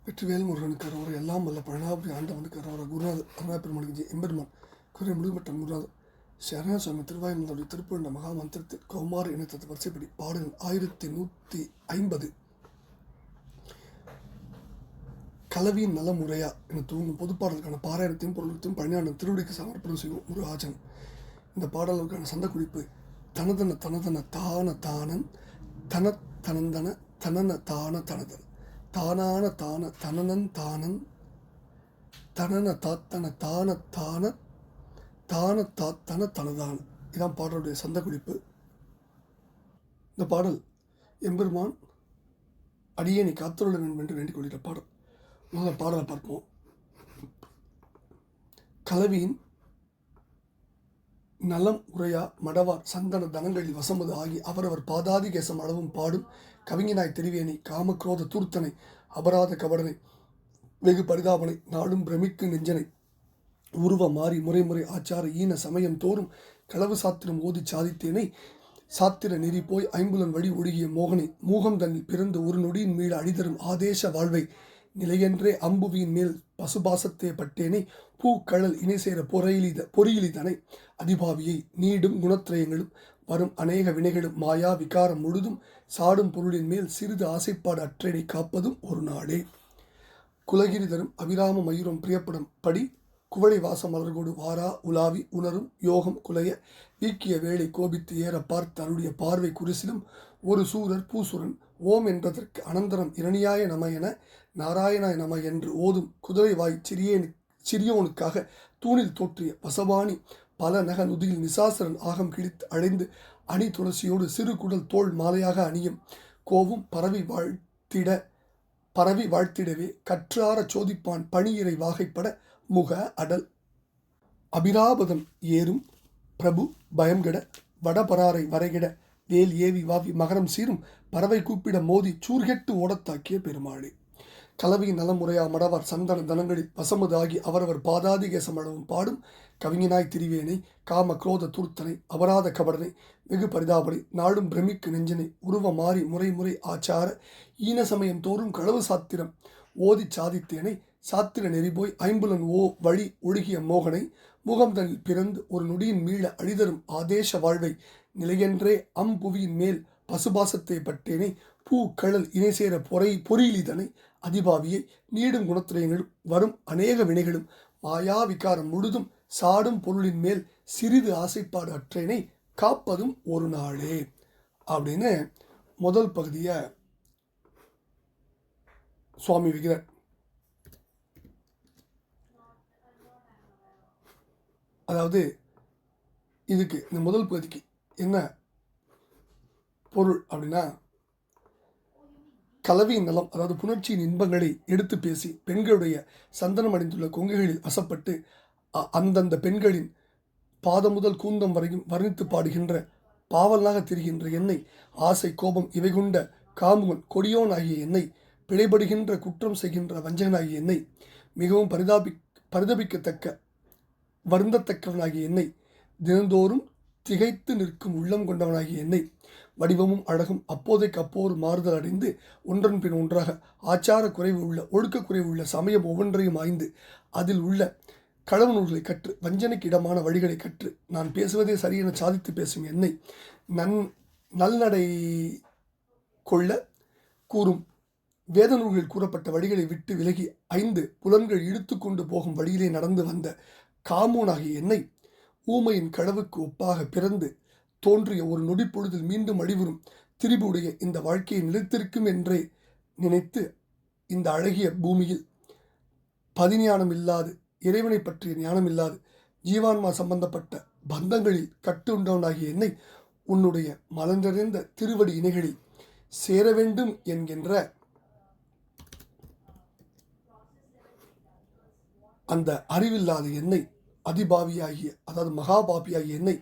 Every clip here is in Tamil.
வெற்றிவேல் முருகனுக்கு அரோர, எல்லாம் வல்ல பழனாபுரி ஆண்டவனுக்கு அரோர, குருநாதர் அருணாபெருமானுக்கு எம்பெருமான் குறை முழுவட்ட குருநாதர் சரண சுவாமி திருவாயூருடைய திருப்பூண்ட மகா மந்திரத்தில் கௌமார இனத்தது வரிசைப்படி பாடல் 1150. கலவியின் நலமுறையா என தூங்கும் பொதுப்பாடலுக்கான பாராயணத்தையும் பொருளத்தையும் பழனியாண்டன் திருவடிக்கு சமர்ப்பணம் செய்யும் ஒரு ஆஜன். இந்த பாடலுக்கான சந்த குறிப்பு: தனதன தனதன தான தானன் தன தனந்தன தனன தான தனதன் தானான தான தனனன் தானன் தனன தாத்தன தான தான தான தாத்தன தனதான. இதான் பாடலுடைய சந்த குறிப்பு. இந்த பாடல் எம்பெருமான் அடியேனை காத்தருள வேண்டும் என்று வேண்டிக் கொள்கிற பாடல். முதல்ல பாடலை பார்ப்போம். கலவியின் நலம் உரையா மடவார் சந்தன தனங்களில் வசமது ஆகி அவரவர் பாதாதி கேசம் அளவும் பாடும் கவிஞனாய் தெரிவேனை காமக்ரோத தூர்த்தனை அபராத கபடனை வெகு பரிதாபனை நாடும் பிரமிக்கு நெஞ்சனை உருவ மாறி முறைமுறை ஆச்சார ஈன சமயம் தோறும் களவு சாத்திரம் ஓதி சாதித்தேனை சாத்திர நெறி போய் ஐம்புலன் வழி ஒழுகிய மோகனை மூகம் தன்னில் பிறந்து ஒரு நொடியின் மீள அடிதரும் ஆதேச வாழ்வை நிலையென்றே அம்புவியின் மேல் பசுபாசத்தே பட்டேனை பூ கழல் இணை சேர பொறியிலிதனை அதிபாவியை நீடும் குணத்திரயங்களும் வரும் அநேக வினைகளும் மாயா விகாரம் முழுதும் சாடும் பொருளின் மேல் சிறிது ஆசைப்பாடு அற்றேனை காப்பதும் ஒரு நாடே. குலகிரி தரும் அபிராம மயூரம் பிரியப்படும் படி குவளை வாச மலர்கோடு வாரா உலாவி உணரும் யோகம் குலைய வீக்கிய வேளை கோபித்து ஏற பார்த்து அருடைய பார்வை குரிசிலும் ஒரு சூரர் பூசுரன் ஓம் என்பதற்கு அனந்தரம் இரணியாய நம என நாராயணாய நம என்று ஓதும் குதிரை வாய் சிறியோனுக்காக தூணில் தோற்றிய வசவாணி பல நக நுதியில் நிசாசரன் ஆகம் கிழித்து அடைந்து அணி துளசியோடு சிறு குடல் தோல் மாலையாக அணியும் கோவும் பரவி வாழ்த்திடவே கற்றார சோதிப்பான் பணியிறை வாகைப்பட முக அடல் அபிராபதம் ஏறும் பிரபு பயம்கெட வடபராரை வரைகிட வேல் ஏவி வாவி மகரம் சீரும் பறவை கூப்பிட மோதி சூர்கெட்டு ஓடத்தாக்கிய பெருமாளே. கலவியின் நலமுறையா மடவார் சந்தன தனங்களில் வசமது ஆகி அவரவர் பாதாதி கேசமளவும் பாடும் கவிஞனாய் திரிவேனை காம குரோத தூர்த்தனை அபராத கபடனை வெகு பரிதாபனை நாடும் பிரமிக்கு நெஞ்சனை உருவ மாறி முறை ஆச்சார ஈன சமயம் தோறும் களவு சாத்திரம் ஓதி சாதித்தேனை சாத்திர நெறிபோய் ஐம்புலன் வழி ஒழுகிய மோகனை முகம் தனில் பிறந்து ஒரு நொடியின் மீள அழிதரும் ஆதேச வாழ்வை நிலையென்றே அம்புவியின் மேல் பசுபாசத்தை பட்டேனை பூ கழல் இணை சேர பொறியிலிதனை அதிபாவியை நீடும் குணத்திரயங்களும் வரும் அநேக வினைகளும் மாயா விகாரம் முழுதும் சாடும் பொருளின் மேல் சிறிது ஆசைப்பாடு அற்றேனை காப்பதும் ஒரு நாளே அப்படின்னு முதல் பகுதியை சுவாமி விகிறார். அதாவது இதுக்கு இந்த முதல் பகுதிக்கு என்ன பொருள் அப்படின்னா, கலவியின் நலம், அதாவது புணர்ச்சியின் இன்பங்களை எடுத்து பேசி பெண்களுடைய சந்தனம் அடைந்துள்ள கொங்கைகளில் வசப்பட்டு அந்தந்த பெண்களின் பாதம் முதல் கூந்தம் வரையும் வர்ணித்து பாடுகின்ற பாவலாக தெரிகின்ற என்னை ஆசை கோபம் இவை கொண்ட காமுகன் கொடியோன் ஆகிய என்னை பிழைபடுகின்ற குற்றம் செய்கின்ற வஞ்சகனாகிய என்னை மிகவும் பரிதபிக்கத்தக்க வருந்தத்தக்கவனாகிய என்னை தினந்தோறும் திகைத்து நிற்கும் உள்ளம் கொண்டவனாகிய என்னை வடிவமும் அழகும் அப்போதைக்கு அப்போது மாறுதல் அடைந்து ஒன்றன் பின் ஒன்றாக ஆச்சார குறைவு உள்ள ஒழுக்க குறைவு உள்ள சமயம் ஒவ்வொன்றையும் ஆய்ந்து அதில் உள்ள களவு நூல்களை கற்று வஞ்சனைக்கு இடமான வழிகளை கற்று நான் பேசுவதே சரியென சாதித்து பேசும் என்னை நல்நடை கொள்ள கூறும் வேத நூல்களில் கூறப்பட்ட வழிகளை விட்டு விலகி 5 புலன்கள் இழுத்து கொண்டு போகும் வழியிலே நடந்து வந்த காமூனாகிய என்னை ஊமையின் களவுக்கு ஒப்பாக பிறந்து தோன்றிய ஒரு நொடி பொழுதில் மீண்டும் அழிவுறும் திரிபுடைய இந்த வாழ்க்கையை நிலைத்திருக்கும் என்றே நினைத்து இந்த அழகிய பூமியில் பதிஞானம் இல்லாது இறைவனை பற்றிய ஞானம் இல்லாது ஜீவான்மா சம்பந்தப்பட்ட பந்தங்களில் கட்டு உண்டவனாகிய என்னை உன்னுடைய மலர்ந்தறிந்த திருவடி இணைகளில் சேர வேண்டும் என்கின்ற அந்த அறிவில்லாத என்னை அதிபாவியாகிய, அதாவது மகாபாபியாகிய என்னை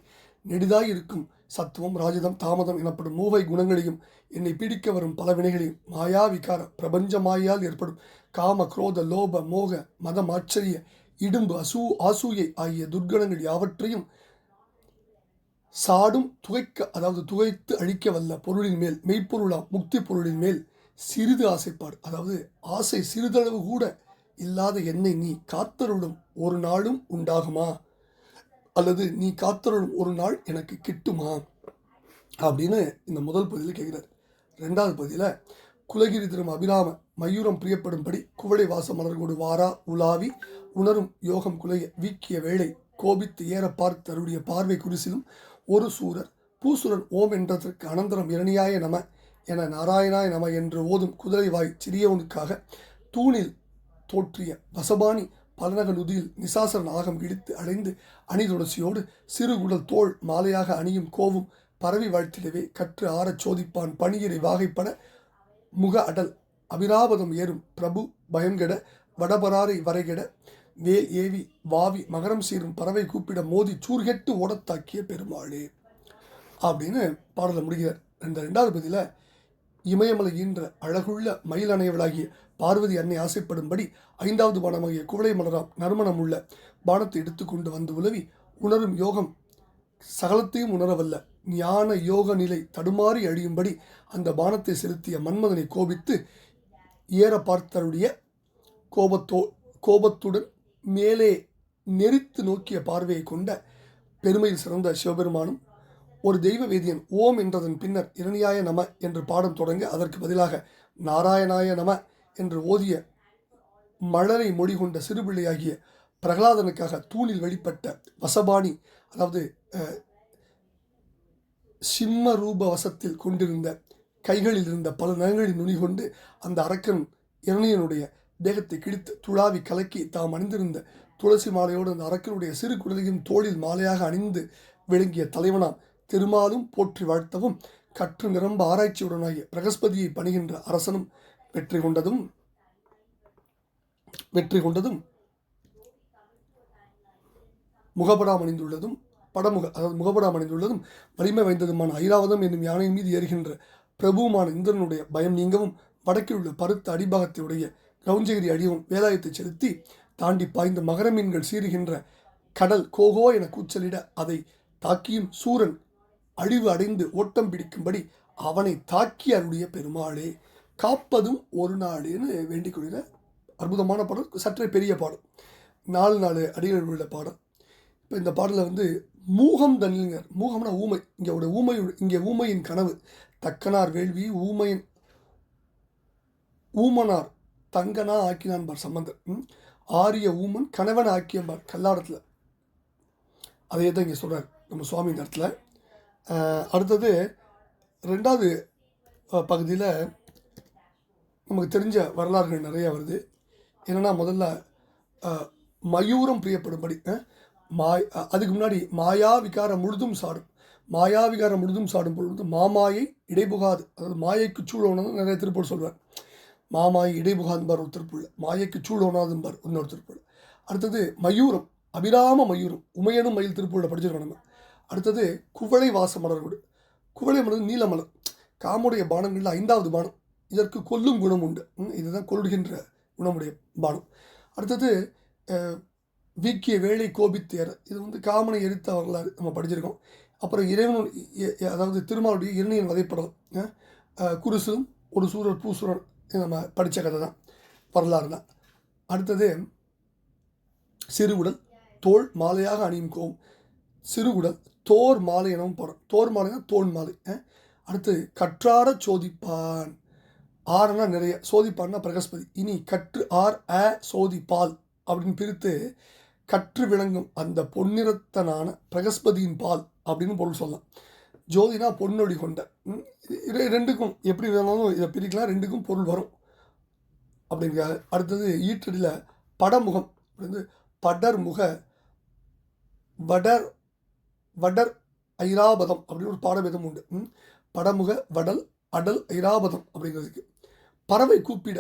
நெடிதாய் இருக்கும் சத்துவம் ராஜதம் தாமதம் எனப்படும் மூவை குணங்களையும் என்னை பிடிக்க வரும் பல வினைகளையும் மாயா விகார பிரபஞ்ச மாயால் ஏற்படும் காம குரோத லோப மோக மதம் ஆச்சரிய இடும்பு ஆசூயை ஆகிய துர்கணங்கள் யாவற்றையும் சாடும் துகைத்து அழிக்க வல்ல பொருளின் மேல் மெய்ப்பொருளாம் முக்தி பொருளின் மேல் சிறிது ஆசைப்பாடு, அதாவது ஆசை சிறிதளவு கூட இல்லாத என்னை நீ காத்தருளும் ஒரு நாளும் உண்டாகுமா, அல்லது நீ காத்தருளும் ஒரு நாள் எனக்கு கிட்டுமா அப்படின்னு இந்த முதல் பகுதியில் கேட்குறாரு. ரெண்டாவது பகுதியில் குலகிரி திரும் அபிராம மயூரம் பிரியப்படும்படி குவளை வாச மலர்கோடு வாரா உலாவி உணரும் யோகம் குலைய வீக்கிய வேளை கோபித்து ஏற பார்த்தருடைய பார்வை குரிசிலும் ஒரு சூரர் பூசுரன் ஓம் என்றதற்கு அனந்தரம் இரணியாய நம என நாராயணாய நம என்று ஓதும் குதிரை வாய் சிறியவனுக்காக தூணில் தோற்றிய வசபாணி பலநக நுதியில் நிசாசரன் ஆகம் இடித்து அடைந்து அணிதுளசியோடு சிறுகுடல் தோள் மாலையாக அணியும் கோவும் பரவி வாழ்த்திடவே கற்று ஆறச் சோதிப்பான் பணியரை வாகைப்பட முக அடல் அபிராபதம் ஏறும் பிரபு பயங்கெட வடபராரை வரைகெட வேல் ஏவி வாவி மகரம் சீரும் பறவை கூப்பிட மோதி சூர்கெட்டு ஓடத்தாக்கிய பெருமாளே அப்படின்னு பாடலை முடிகிறார். ரெண்டாவது பதில இமயமலை ஈன்ற அழகுள்ள மயில் அணையவளாகிய பார்வதி அன்னை ஆசைப்படும்படி ஐந்தாவது பானமாகிய குவளை மலராம் நறுமணம் உள்ள பானத்தை எடுத்துக்கொண்டு வந்து உலவி உணரும் யோகம் சகலத்தையும் உணரவல்ல ஞான யோக நிலை தடுமாறி அழியும்படி அந்த பானத்தை செலுத்திய மன்மதனை கோபித்து ஏற பார்த்தருடைய கோபத்துடன் மேலே நெறித்து நோக்கிய பார்வையை கொண்ட பெருமையில் சிறந்த சிவபெருமானும் ஒரு தெய்வ வேதியன் ஓம் என்றதன் பின்னர் இரணியாய நம என்று பாடம் தொடங்க அதற்கு பதிலாக நாராயணாய நம என்று ஓதிய மலரை மொழி கொண்ட சிறுபிள்ளையாகிய பிரகலாதனுக்காக தூணில் வெளிப்பட்ட வசபாணி, அதாவது சிம்ம ரூப வசத்தில் கொண்டிருந்த கைகளில் இருந்த பல நகங்களின் நுனி கொண்டு அந்த அரக்கன் இரணியனுடைய தேகத்தை கிழித்து துளாவி கலக்கி தாம் அணிந்திருந்த துளசி மாலையோடு அந்த அரக்கனுடைய சிறு குடலையும் தோளில் மாலையாக அணிந்து விளங்கிய தலைவனாம் திருமாலும் போற்றி வாழ்த்தவும் கற்று நிரம்ப ஆராய்ச்சியுடனாகிய பிரகஸ்பதியை பணிகின்ற அரசனும் வெற்றி கொண்டதும் முகபடாம் அணிந்துள்ளதும் அதாவது முகபடாம் அணிந்துள்ளதும் வலிமை வாய்ந்ததுமான ஐராவதம் என்னும் யானையின் மீது ஏறுகின்ற பிரபுவுமான இந்திரனுடைய பயம் நீங்கவும் வடக்கில் உள்ள பருத்த அடிபாகத்தையுடைய கிரௌஞ்சகிரி அடியவும் வேலாயத்தை செலுத்தி தாண்டி பாய்ந்த மகர மீன்கள் சீறுகின்ற கடல் கோகோ என கூச்சலிட அதை தாக்கியும் சூரன் அழிவு அடைந்து ஓட்டம் பிடிக்கும்படி அவனை தாக்கி அருடைய பெருமாளே காப்பதும் ஒரு நாடுன்னு வேண்டிக் கொள்கிற அற்புதமான பாடல், சற்றே பெரிய பாடல், 4 அடிகள் உள்ள பாடல். இப்போ இந்த பாடலில் மூகம் தனிலிங்கர், மூகம்னா ஊமை, இங்கே ஊமையின் கனவு தக்கனார் வேள்வி ஊமனார் தங்கனா ஆக்கினான்பார் சம்பந்தர், ஆரிய ஊமன் கணவன் ஆக்கியம்பார் கல்லாடத்தில். அதே தான் இங்கே சொல்கிறார் நம்ம சுவாமி இந்த இடத்துல. அடுத்தது ரெண்டாவது பகுதியில் நமக்கு தெரிஞ்ச வரலாறுகள் நிறையா வருது. என்னென்னா முதல்ல மயூரம் பிரியப்படும்படி அதுக்கு முன்னாடி மாயாவிகாரம் முழுதும் சாடும் பொழுது மாமாயை இடைபுகாது, அதாவது மாயைக்கு சூழோனது நிறைய திருப்பூர் சொல்வார். மாமாயை இடைபுகாதும்பார் ஒரு திருப்பூர், மாயைக்கு சூழோனாதும்பார் இன்னொரு திருப்பூர். அடுத்தது மயூரம், அபிராம மயூரம், உமையனும் மயில் திருப்பூரில் படிச்சிருக்கோம் நம்ம. அடுத்தது குவளை வாச மலர்கோடு, குவளை மலர் நீலமலர், காமுடைய பானங்களில் 5வது பானம். இதற்கு கொல்லும் குணம் உண்டு, இதுதான் கொள்கின்ற குணமுடைய பானம். அடுத்தது வீக்கிய வேளை கோபித்தேற, இது காமனை எரித்த வரலாறு நம்ம படிச்சிருக்கோம். அப்புறம் இறைவன், அதாவது திருமாலுடைய இரணியன் வதைப்படம், குருசும் ஒரு சூரர் பூசுரன், நம்ம படித்த கதை தான், வரலாறு தான். அடுத்தது சிறுகுடல் தோல் மாலையாக அணியும் கோவும், சிறுகுடல் தோர் மாலை எனவும் படம், தோர் மாலைனா தோல் மாலை. அடுத்து கற்றார சோதிப்பான், ஆறுனா நிறைய, சோதிப்பான்னா பிரகஸ்பதி. இனி கற்று ஆர் சோதிப்பால் அப்படின்னு பிரித்து கற்று விளங்கும் அந்த பொன்னிறத்தனான பிரகஸ்பதியின் பால் அப்படின்னு பொருள் சொல்லலாம். ஜோதினா பொன்னொழி கொண்ட, ரெண்டுக்கும் எப்படி வேணாலும் இதை பிரிக்கலாம், ரெண்டுக்கும் பொருள் வரும் அப்படிங்கிறாங்க. அடுத்தது ஈற்றடியில் படமுகம், படர்முக வடர் ஐராபதம் அப்படின்னு ஒரு பாடபேதம் உண்டு. படமுக வடல் அடல் ஐராபதம் அப்படிங்கிறதுக்கு. பறவை கூப்பிட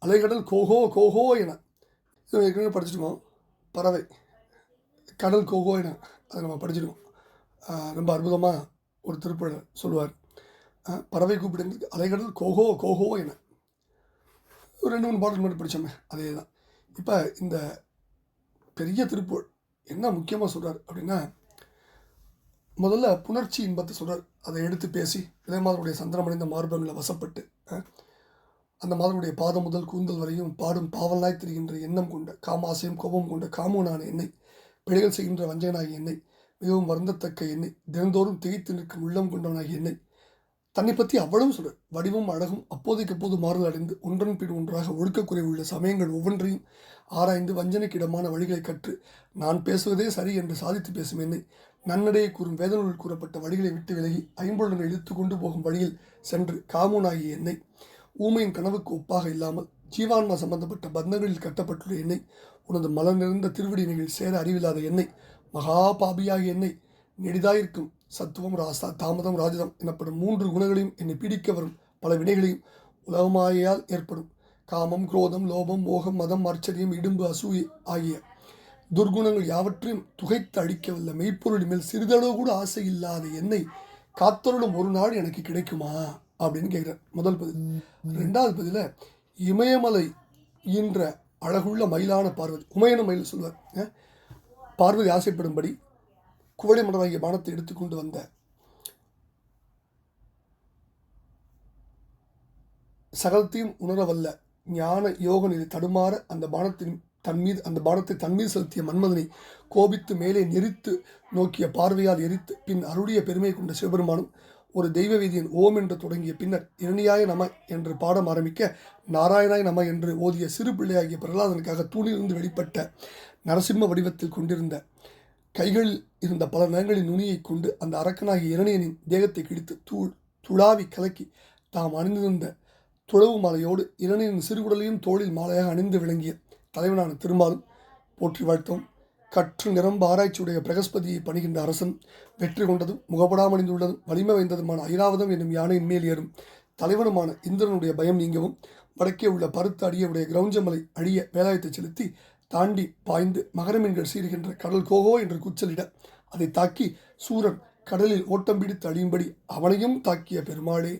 அலைகடல் கோகோ கோகோ என, ஏற்கனவே படிச்சுருக்கோம். பறவை கடல் கோகோ என, அதை நம்ம படிச்சிருக்கோம். ரொம்ப அற்புதமாக ஒரு திருப்புகழ் சொல்லுவார். பறவை கூப்பிடுங்கிறது அலைகடல் கோகோ கோகோ என, ஒரு 2-3 பாடல் மட்டும் படித்தோமே, அதே தான். இப்போ இந்த பெரிய திருப்புகழ் என்ன முக்கியமாக சொல்கிறார் அப்படின்னா, முதல்ல புணர்ச்சி இன்பத்தை சொல்கிறார். அதை எடுத்து பேசி இளையமாதனுடைய சந்திரமடைந்த மார்பங்களை வசப்பட்டு அந்த மாதனுடைய பாதம் முதல் கூந்தல் வரையும் பாடும் பாவலாய் திரிகின்ற எண்ணம் கொண்ட காமாசையும் கோபம் கொண்ட காமூனான என்னை, பிழைகள் செய்கின்ற வஞ்சகனாகிய என்னை, மிகவும் வருந்தத்தக்க என்னை, தினந்தோறும் திகைத்து நிற்கும் உள்ளம் கொண்டவனாகிய என்னை, தன்னை பற்றி அவ்வளவு சொல்றார். வடிவும் அழகும் அப்போதைக்கு அப்போது மாறுதல் அடைந்து ஒன்றன் பின் ஒன்றாக ஒழுக்கக்குறைவு உள்ள சமயங்கள் ஒவ்வொன்றையும் ஆராய்ந்து வஞ்சனைக்கு இடமான வழிகளை கற்று நான் பேசுவதே சரி என்று சாதித்து பேசும் என்னை, நன்னடையை கூறும் வேதநூலில் கூறப்பட்ட வழிகளை விட்டு விலகி ஐம்பொழுதனை இழுத்து கொண்டு போகும் வழியில் சென்று காமூனாகிய என்னை, ஊமையின் கனவுக்கு ஒப்பாக இல்லாமல் ஜீவான்மா சம்பந்தப்பட்ட பந்தங்களில் கட்டப்பட்டுள்ள என்னை, உனது மலர் நிறைந்த திருவடியினையில் சேர அறிவில்லாத என்னை, மகா பாபியாகிய என்னை, நெடிதாயிருக்கும் சத்துவம் தாமதம் ராஜதம் எனப்படும் 3 குணங்களையும் என்னை பிடிக்க வரும் பல வினைகளையும் உலகமாயால் ஏற்படும் காமம், குரோதம், லோபம், மோகம், மதம், ஆச்சரியம், இடும்பு, அசூயை ஆகிய துர்குணங்கள் யாவற்றையும் துகைத்து அழிக்கவல்ல மெய்ப்பொருள் மேல் சிறிதளவு கூட ஆசை இல்லாத என்னை காத்தருளும் ஒரு நாள் எனக்கு கிடைக்குமா அப்படின்னு கேட்குறார். முதல் பதில். 2வது பதில, இமயமலை ஈன்ற அழகுள்ள மயிலான பார்வதி, உமையன மயில் சொல்வார். பார்வதி ஆசைப்படும்படி குவளை மலராகிய பானத்தை எடுத்துக்கொண்டு வந்த சகலத்தையும் உணரவல்ல ஞான யோக நிலை தடுமாற அந்த பானத்தை தன்மீது செலுத்திய மன்மதனை கோபித்து மேலே நெறித்து நோக்கிய பார்வையால் எரித்து பின் அருளிய பெருமை கொண்ட சிவபெருமானும் ஒரு தெய்வ வேதியன் ஓம் என்று தொடங்கிய பின்னர் இரணியாய நம என்று பாடம் ஆரம்பிக்க நாராயணாய் நம என்று ஓதிய சிறு பிள்ளையாகிய பிரகலாதனுக்காக தூணிலிருந்து வெளிப்பட்ட நரசிம்ம வடிவத்தில் கொண்டிருந்த கைகளில் இருந்த பல நகங்களின் நுனியை கொண்டு அந்த அரக்கனாகிய இரணியனின் தேகத்தை கிழித்து துளாவி கலக்கி தாம் அணிந்திருந்த துளவு மாலையோடு இரணியனின் சிறுகுடலையும் தோளில் மாலையாக அணிந்து விளங்கிய தலைவனான திருமாலும் போற்றி வாழ்த்தவும், கற்று நிரம்ப ஆராய்ச்சியுடைய பிரகஸ்பதியை பணிகின்ற அரசன் வெற்றி கொண்டதும் முகப்படாமணிந்துள்ளதும் வலிமை வைந்ததுமான ஐராவதம் என்னும் யானையின் மேல் ஏறும் தலைவனுமான இந்திரனுடைய பயம் நீங்கவும், வடக்கே உள்ள பருத்த அடியுடைய கிரௌஞ்சமலை அழிய வேலாயத்தை செலுத்தி தாண்டி பாய்ந்து மகரமீன்கள் சீறுகின்ற கடல் கோகோ என்று கூச்சலிட அதை தாக்கி சூரன் கடலில் ஓட்டம் பிடித்து அழியும்படி அவனையும் தாக்கிய பெருமாளே,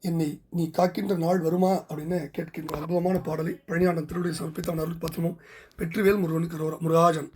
என்னை நீ காக்கின்ற நாள் வருமா அப்படின்னு கேட்கின்ற அற்புதமான பாடலை பழனியாண்டன் திருவடியை சமர்ப்பித்த அவன் அருள் பத்திரமும் வெற்றிவேல் முருகனுக்கு முருகாஜன்.